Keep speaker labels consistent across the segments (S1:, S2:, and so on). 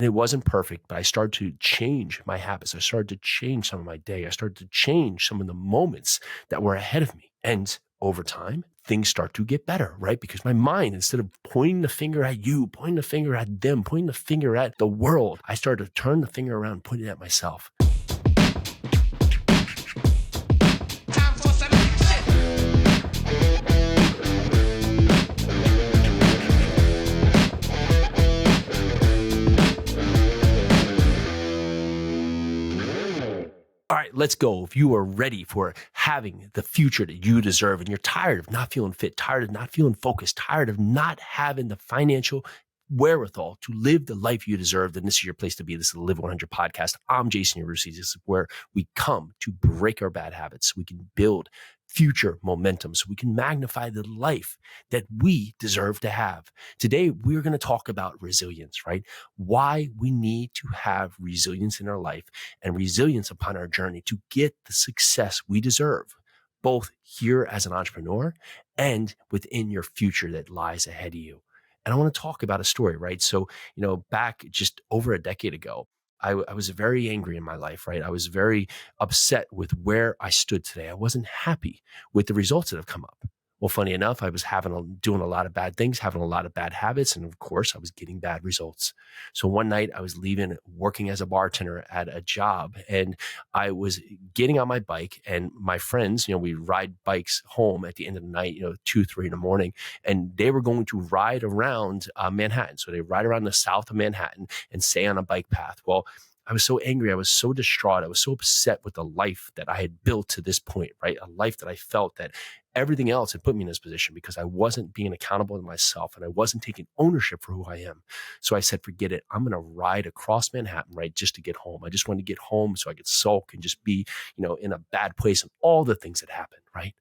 S1: And it wasn't perfect, but I started to change my habits. I started to change some of my day. I started to change some of the moments that were ahead of me. And over time, things start to get better, right? Because my mind, instead of pointing the finger at you, pointing the finger at them, pointing the finger at the world, I started to turn the finger around, point it at myself.
S2: Time for some action.
S1: All right, let's go. If you are ready for having the future that you deserve and you're tired of not feeling fit, tired of not feeling focused, tired of not having the financial wherewithal to live the life you deserve, then this is your place to be. This is the Live 100 podcast. I'm Jason Yarusi. This is where we come to break our bad habits so we can build future momentum, so we can magnify the life that we deserve to have. Today, we're going to talk about resilience, right? Why we need to have resilience in our life and resilience upon our journey to get the success we deserve, both here as an entrepreneur and within your future that lies ahead of you. And I want to talk about a story, right? So, back just over a decade ago, I was very angry in my life, right? I was very upset with where I stood today. I wasn't happy with the results that have come up. Well, funny enough, I was doing a lot of bad things, having a lot of bad habits. And of course, I was getting bad results. So one night I was leaving, working as a bartender at a job, and I was getting on my bike, and my friends, we ride bikes home at the end of the night, 2, 3 in the morning, and they were going to ride around Manhattan. So they ride around the south of Manhattan and stay on a bike path. Well, I was so angry. I was so distraught. I was so upset with the life that I had built to this point, right? A life that I felt that everything else had put me in this position because I wasn't being accountable to myself and I wasn't taking ownership for who I am. So I said, forget it. I'm going to ride across Manhattan, right? Just to get home. I just wanted to get home so I could sulk and just be, in a bad place and all the things that happened, right?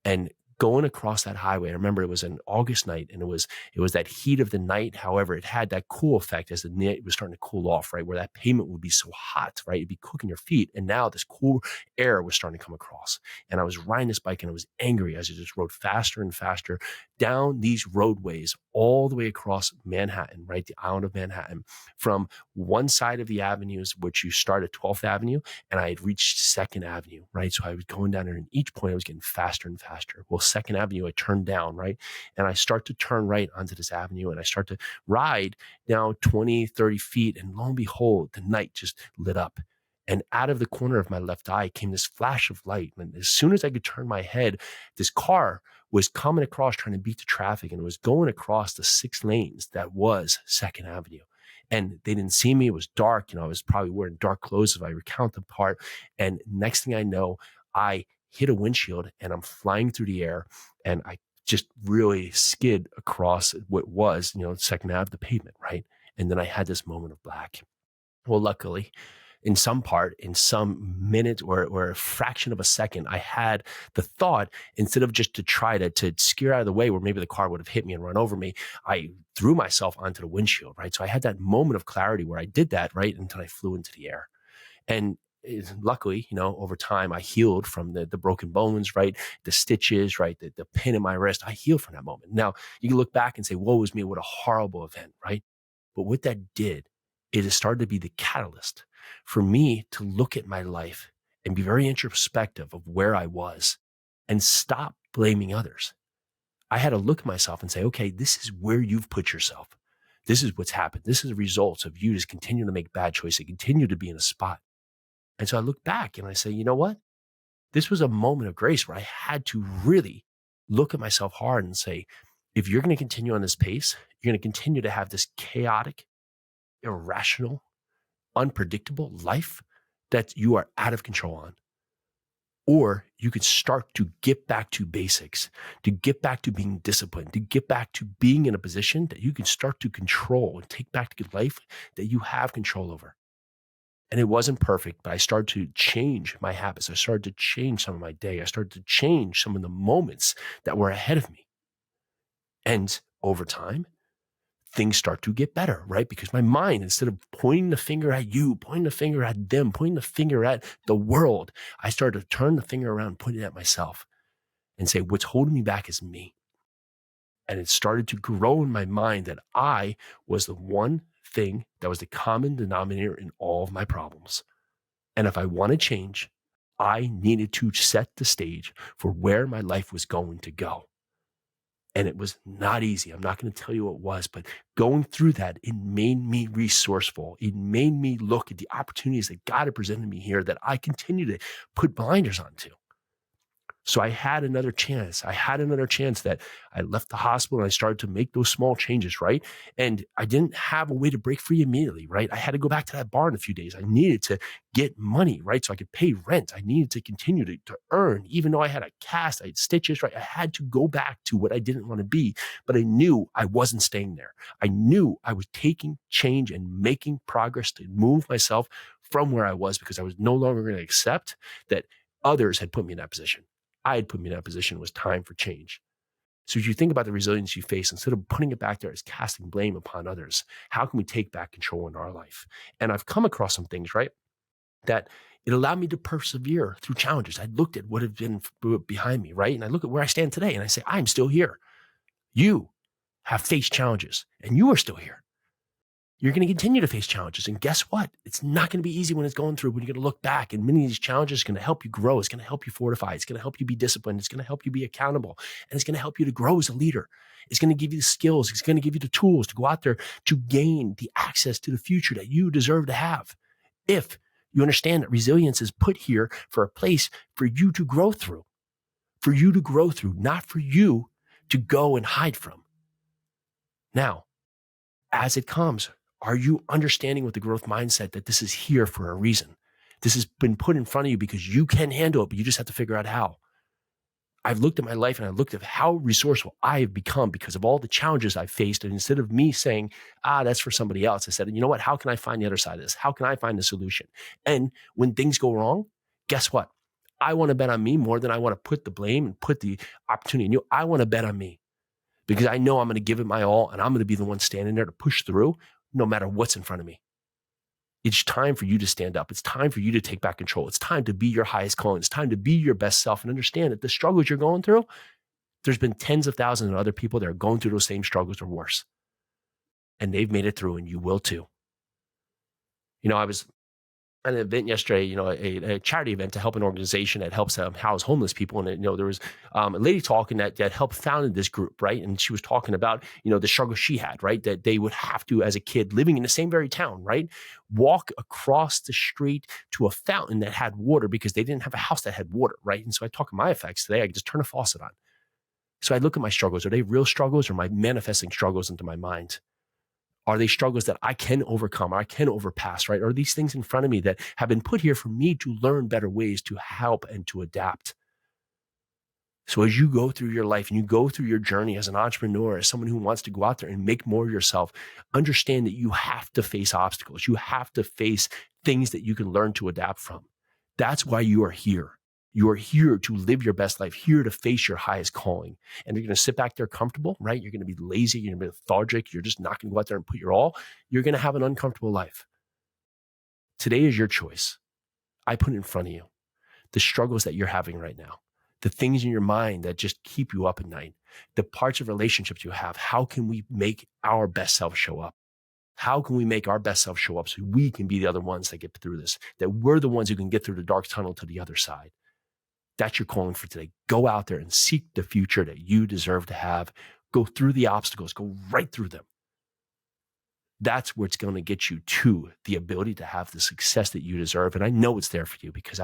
S1: And going across that highway, I remember it was an August night and it was that heat of the night. However, it had that cool effect as the night was starting to cool off, right? Where that pavement would be so hot, right? It'd be cooking your feet. And now this cool air was starting to come across. And I was riding this bike and I was angry as I just rode faster and faster down these roadways all the way across Manhattan, right? The island of Manhattan, from one side of the avenues, which you start at 12th Avenue, and I had reached 2nd Avenue, right? So I was going down there and each point I was getting faster and faster. Well, 2nd Avenue, I turned down, right? And I start to turn right onto this avenue and I start to ride down 20, 30 feet. And lo and behold, the night just lit up. And out of the corner of my left eye came this flash of light. And as soon as I could turn my head, this car was coming across trying to beat the traffic and it was going across the 6 lanes that was 2nd Avenue. And they didn't see me. It was dark. I was probably wearing dark clothes if I recount the part. And next thing I know, I hit a windshield and I'm flying through the air and I just really skid across what was, 2nd Ave, the pavement, right? And then I had this moment of black. Well, luckily, in some minute or a fraction of a second, I had the thought, instead of just to try to scare out of the way where maybe the car would have hit me and run over me, I threw myself onto the windshield, right? So I had that moment of clarity where I did that, right? Until I flew into the air. And luckily, over time, I healed from the broken bones, right? The stitches, right? The pin in my wrist. I healed from that moment. Now, you can look back and say, woe is me, what a horrible event, right? But what that did, it started to be the catalyst for me to look at my life and be very introspective of where I was and stop blaming others. I had to look at myself and say, okay, this is where you've put yourself. This is what's happened. This is the results of you just continue to make bad choices, continue to be in a spot. And so I look back and I say, you know what? This was a moment of grace where I had to really look at myself hard and say, if you're going to continue on this pace, you're going to continue to have this chaotic, irrational, unpredictable life that you are out of control on. Or you could start to get back to basics, to get back to being disciplined, to get back to being in a position that you can start to control and take back to life that you have control over. And it wasn't perfect, but I started to change my habits. I started to change some of my day. I started to change some of the moments that were ahead of me. And over time, things start to get better, right? Because my mind, instead of pointing the finger at you, pointing the finger at them, pointing the finger at the world, I started to turn the finger around, point it at myself and say, what's holding me back is me. And it started to grow in my mind that I was the one thing that was the common denominator in all of my problems. And if I want to change, I needed to set the stage for where my life was going to go. And it was not easy. I'm not going to tell you what it was, but going through that, it made me resourceful. It made me look at the opportunities that God had presented me here that I continue to put blinders onto. So I had another chance. That I left the hospital and I started to make those small changes, right? And I didn't have a way to break free immediately, right? I had to go back to that bar in a few days. I needed to get money, right? So I could pay rent. I needed to continue to earn, even though I had a cast, I had stitches, right? I had to go back to what I didn't want to be, but I knew I wasn't staying there. I knew I was taking change and making progress to move myself from where I was, because I was no longer going to accept that others had put me in that position. I had put me in that position. It was time for change. So as you think about the resilience you face, instead of putting it back there as casting blame upon others, how can we take back control in our life? And I've come across some things, right, that it allowed me to persevere through challenges. I looked at what had been behind me, right? And I look at where I stand today and I say, I'm still here. You have faced challenges and you are still here. You're going to continue to face challenges. And guess what? It's not going to be easy when it's going through, when you're going to look back. And many of these challenges are going to help you grow. It's going to help you fortify. It's going to help you be disciplined. It's going to help you be accountable. And it's going to help you to grow as a leader. It's going to give you the skills. It's going to give you the tools to go out there to gain the access to the future that you deserve to have. If you understand that resilience is put here for a place for you to grow through, not for you to go and hide from. Now, as it comes, are you understanding with the growth mindset that this is here for a reason? This has been put in front of you because you can handle it, but you just have to figure out how. I've looked at my life and I looked at how resourceful I have become because of all the challenges I've faced. And instead of me saying, that's for somebody else, I said, you know what? How can I find the other side of this? How can I find the solution? And when things go wrong, guess what? I want to bet on me more than I want to put the blame and put the opportunity in you. I want to bet on me because I know I'm going to give it my all and I'm going to be the one standing there to push through no matter what's in front of me. It's time for you to stand up. It's time for you to take back control. It's time to be your highest calling. It's time to be your best self and understand that the struggles you're going through, there's been tens of thousands of other people that are going through those same struggles or worse. And they've made it through and you will too. I was at an event yesterday, a charity event to help an organization that helps house homeless people. And, there was a lady talking that helped founded this group, right? And she was talking about, the struggle she had, right? That they would have to, as a kid living in the same very town, right? Walk across the street to a fountain that had water because they didn't have a house that had water, right? And so I talk of my effects today. I could just turn a faucet on. So I look at my struggles. Are they real struggles or am I manifesting struggles into my mind? Are they struggles that I can overcome, or I can overpass, right? Are these things in front of me that have been put here for me to learn better ways to help and to adapt? So as you go through your life and you go through your journey as an entrepreneur, as someone who wants to go out there and make more of yourself, understand that you have to face obstacles. You have to face things that you can learn to adapt from. That's why you are here. You are here to live your best life, here to face your highest calling. And you're going to sit back there comfortable, right? You're going to be lazy. You're going to be lethargic. You're just not going to go out there and put your all. You're going to have an uncomfortable life. Today is your choice. I put it in front of you. The struggles that you're having right now, the things in your mind that just keep you up at night, the parts of relationships you have. How can we make our best self show up? How can we make our best self show up so we can be the other ones that get through this, that we're the ones who can get through the dark tunnel to the other side? That's your calling for today. Go out there and seek the future that you deserve to have. Go through the obstacles. Go right through them. That's what's going to get you to the ability to have the success that you deserve. And I know it's there for you because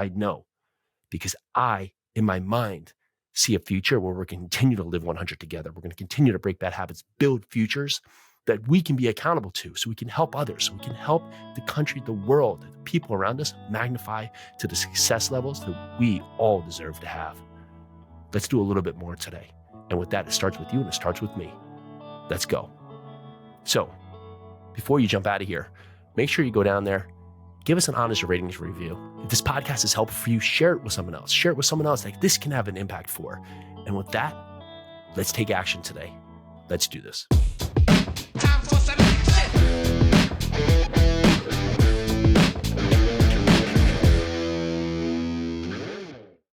S1: I, in my mind, see a future where we're going to continue to live 100 together. We're going to continue to break bad habits, build futures that we can be accountable to so we can help others, so we can help the country, the world, the people around us magnify to the success levels that we all deserve to have. Let's do a little bit more today. And with that, it starts with you and it starts with me. Let's go. So before you jump out of here, make sure you go down there, give us an honest ratings review. If this podcast is helpful for you, share it with someone else. Share it with someone else that this can have an impact for. And with that, let's take action today. Let's do this.
S2: Time for some